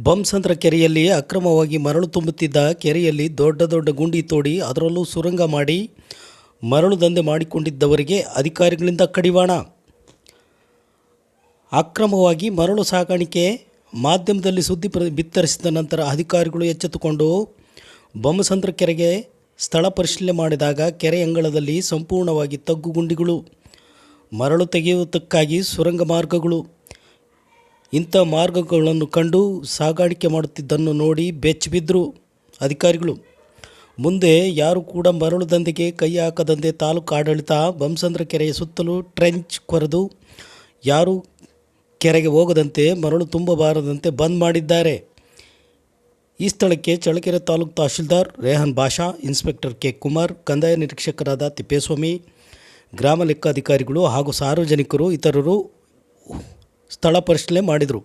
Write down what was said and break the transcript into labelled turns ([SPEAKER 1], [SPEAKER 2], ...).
[SPEAKER 1] ಬೊಮ್ಮಸಂದ್ರ ಕೆರೆಯಲ್ಲಿ ಅಕ್ರಮವಾಗಿ ಮರಳು ತುಂಬುತ್ತಿದ್ದ ಕೆರೆಯಲ್ಲಿ ದೊಡ್ಡ ದೊಡ್ಡ ಗುಂಡಿ ತೋಡಿ ಅದರಲ್ಲೂ ಸುರಂಗ ಮಾಡಿ ಮರಳು ದಂಧೆ ಮಾಡಿಕೊಂಡಿದ್ದವರಿಗೆ ಅಧಿಕಾರಿಗಳಿಂದ ಕಡಿವಾಣ. ಅಕ್ರಮವಾಗಿ ಮರಳು ಸಾಗಾಣಿಕೆ ಮಾಧ್ಯಮದಲ್ಲಿ ಸುದ್ದಿ ಬಿತ್ತರಿಸಿದ ನಂತರ ಅಧಿಕಾರಿಗಳು ಎಚ್ಚೆತ್ತುಕೊಂಡು ಬೊಮ್ಮಸಂದ್ರ ಕೆರೆಗೆ ಸ್ಥಳ ಪರಿಶೀಲನೆ ಮಾಡಿದಾಗ ಕೆರೆ ಅಂಗಳದಲ್ಲಿ ಸಂಪೂರ್ಣವಾಗಿ ತಗ್ಗು ಗುಂಡಿಗಳು, ಮರಳು ತೆಗೆಯುವುದಕ್ಕಾಗಿ ಸುರಂಗ ಮಾರ್ಗಗಳು, ಇಂಥ ಮಾರ್ಗಗಳನ್ನು ಕಂಡು ಸಾಗಾಣಿಕೆ ಮಾಡುತ್ತಿದ್ದನ್ನು ನೋಡಿ ಬೆಚ್ಚಿಬಿದ್ದರು ಅಧಿಕಾರಿಗಳು. ಮುಂದೆ ಯಾರು ಕೂಡ ಮರಳು ದಂಧೆಗೆ ಕೈ ಹಾಕದಂತೆ ತಾಲೂಕು ಆಡಳಿತ ಬೊಮ್ಮಸಂದ್ರ ಕೆರೆಯ ಸುತ್ತಲೂ ಟ್ರೆಂಚ್ ಕೊರೆದು ಯಾರೂ ಕೆರೆಗೆ ಹೋಗದಂತೆ, ಮರಳು ತುಂಬಬಾರದಂತೆ ಬಂದ್ ಮಾಡಿದ್ದಾರೆ. ಈ ಸ್ಥಳಕ್ಕೆ ಚಳ್ಳಕೆರೆ ತಾಲೂಕು ತಹಶೀಲ್ದಾರ್ ರೇಹನ್ ಬಾಷಾ, ಇನ್ಸ್ಪೆಕ್ಟರ್ ಕೆ ಕುಮಾರ್, ಕಂದಾಯ ನಿರೀಕ್ಷಕರಾದ ತಿಪ್ಪೇಸ್ವಾಮಿ, ಗ್ರಾಮ ಲೆಕ್ಕಾಧಿಕಾರಿಗಳು ಹಾಗೂ ಸಾರ್ವಜನಿಕರು ಇತರರು ಸ್ಥಳ ಪರಿಶೀಲನೆ ಮಾಡಿದರು.